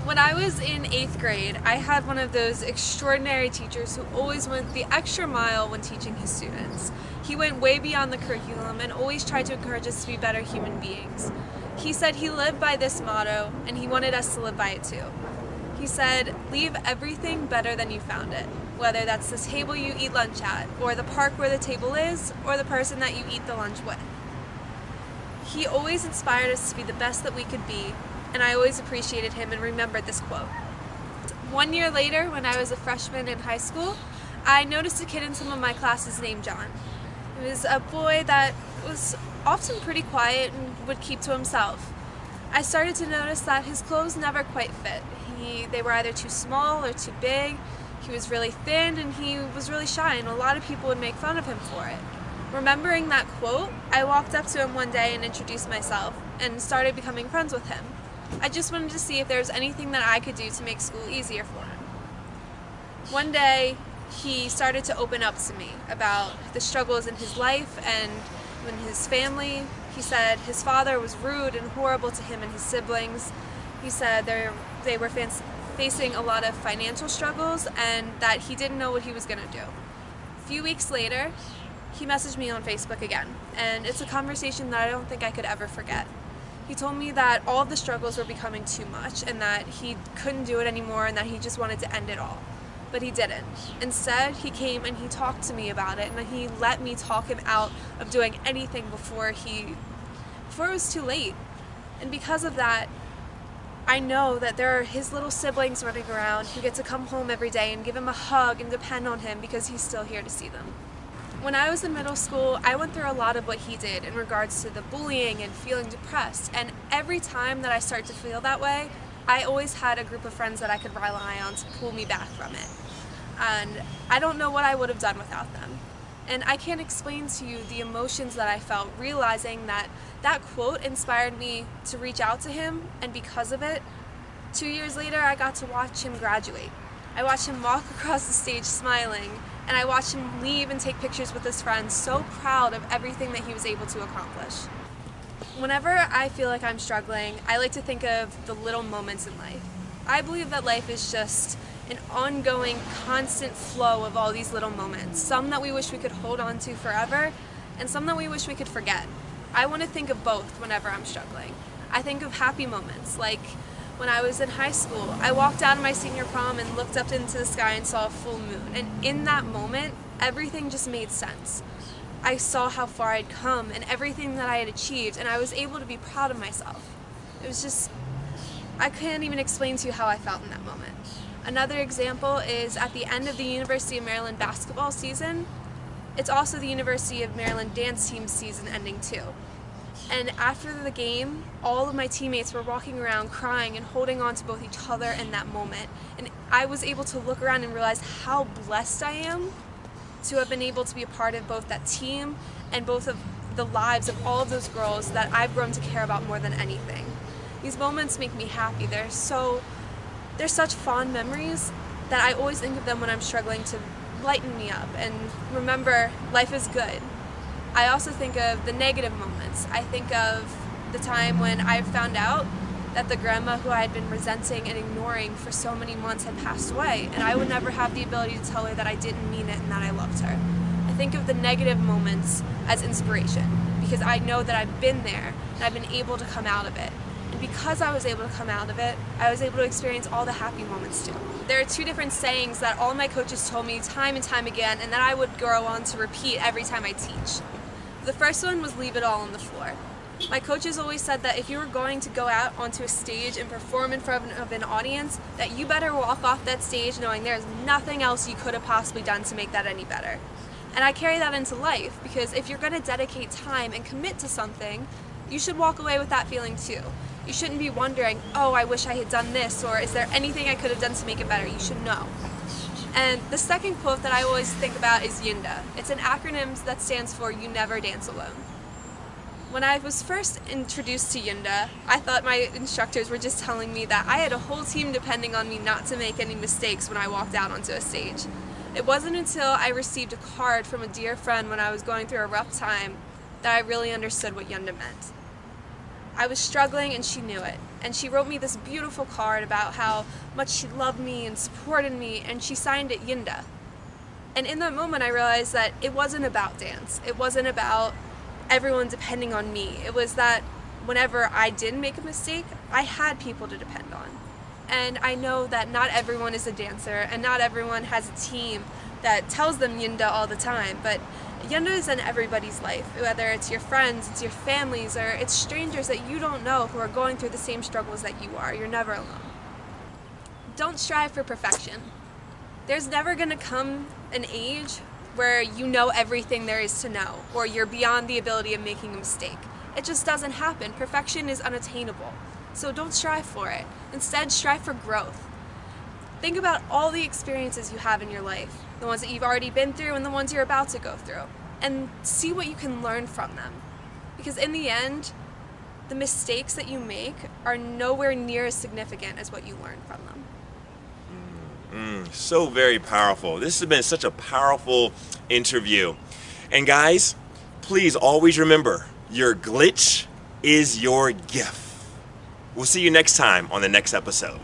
When I was in 8th grade, I had one of those extraordinary teachers who always went the extra mile when teaching his students. He went way beyond the curriculum and always tried to encourage us to be better human beings. He said he lived by this motto and he wanted us to live by it too. He said, leave everything better than you found it, whether that's the table you eat lunch at, or the park where the table is, or the person that you eat the lunch with. He always inspired us to be the best that we could be, and I always appreciated him and remembered this quote. 1 year later, when I was a freshman in high school, I noticed a kid in some of my classes named John. He was a boy that was often pretty quiet and would keep to himself. I started to notice that his clothes never quite fit. They were either too small or too big. He was really thin and he was really shy, and a lot of people would make fun of him for it. Remembering that quote, I walked up to him one day and introduced myself and started becoming friends with him. I just wanted to see if there was anything that I could do to make school easier for him. One day, he started to open up to me about the struggles in his life and in his family. He said his father was rude and horrible to him and his siblings. He said they were facing a lot of financial struggles and that he didn't know what he was going to do. A few weeks later, he messaged me on Facebook again, and it's a conversation that I don't think I could ever forget. He told me that all of the struggles were becoming too much and that he couldn't do it anymore and that he just wanted to end it all. But he didn't. Instead, he came and he talked to me about it, and he let me talk him out of doing anything before it was too late. And because of that, I know that there are his little siblings running around who get to come home every day and give him a hug and depend on him because he's still here to see them. When I was in middle school, I went through a lot of what he did in regards to the bullying and feeling depressed, and every time that I started to feel that way, I always had a group of friends that I could rely on to pull me back from it. And I don't know what I would have done without them. And I can't explain to you the emotions that I felt realizing that that quote inspired me to reach out to him, and because of it, 2 years later I got to watch him graduate. I watched him walk across the stage smiling, and I watched him leave and take pictures with his friends, so proud of everything that he was able to accomplish. Whenever I feel like I'm struggling, I like to think of the little moments in life. I believe that life is just an ongoing, constant flow of all these little moments, some that we wish we could hold on to forever, and some that we wish we could forget. I want to think of both whenever I'm struggling. I think of happy moments, like when I was in high school, I walked out of my senior prom and looked up into the sky and saw a full moon. And in that moment, everything just made sense. I saw how far I'd come and everything that I had achieved, and I was able to be proud of myself. It was just, I can't even explain to you how I felt in that moment. Another example is at the end of the University of Maryland basketball season. It's also the University of Maryland dance team season ending too. And after the game, all of my teammates were walking around crying and holding on to both each other in that moment. And I was able to look around and realize how blessed I am to have been able to be a part of both that team and both of the lives of all of those girls that I've grown to care about more than anything. These moments make me happy. They're such fond memories that I always think of them when I'm struggling to lighten me up and remember life is good. I also think of the negative moments. I think of the time when I found out that the grandma who I had been resenting and ignoring for so many months had passed away, and I would never have the ability to tell her that I didn't mean it and that I loved her. I think of the negative moments as inspiration because I know that I've been there and I've been able to come out of it. And because I was able to come out of it, I was able to experience all the happy moments too. There are two different sayings that all my coaches told me time and time again, and that I would go on to repeat every time I teach. The first one was leave it all on the floor. My coaches always said that if you were going to go out onto a stage and perform in front of an audience, that you better walk off that stage knowing there's nothing else you could have possibly done to make that any better. And I carry that into life because if you're going to dedicate time and commit to something, you should walk away with that feeling too. You shouldn't be wondering, oh, I wish I had done this, or is there anything I could have done to make it better? You should know. And the second quote that I always think about is YINDA. It's an acronym that stands for You Never Dance Alone. When I was first introduced to YINDA, I thought my instructors were just telling me that I had a whole team depending on me not to make any mistakes when I walked out onto a stage. It wasn't until I received a card from a dear friend when I was going through a rough time that I really understood what YINDA meant. I was struggling and she knew it. And she wrote me this beautiful card about how much she loved me and supported me, and she signed it Yinda. And in that moment I realized that it wasn't about dance. It wasn't about everyone depending on me. It was that whenever I did make a mistake, I had people to depend on. And I know that not everyone is a dancer and not everyone has a team that tells them Yinda all the time, but Yinda is in everybody's life, whether it's your friends, it's your families, or it's strangers that you don't know who are going through the same struggles that you are. You're never alone. Don't strive for perfection. There's never going to come an age where you know everything there is to know, or you're beyond the ability of making a mistake. It just doesn't happen. Perfection is unattainable. So don't strive for it. Instead, strive for growth. Think about all the experiences you have in your life, the ones that you've already been through and the ones you're about to go through, and see what you can learn from them. Because in the end, the mistakes that you make are nowhere near as significant as what you learn from them. So very powerful. This has been such a powerful interview. And guys, please always remember, your glitch is your gift. We'll see you next time on the next episode.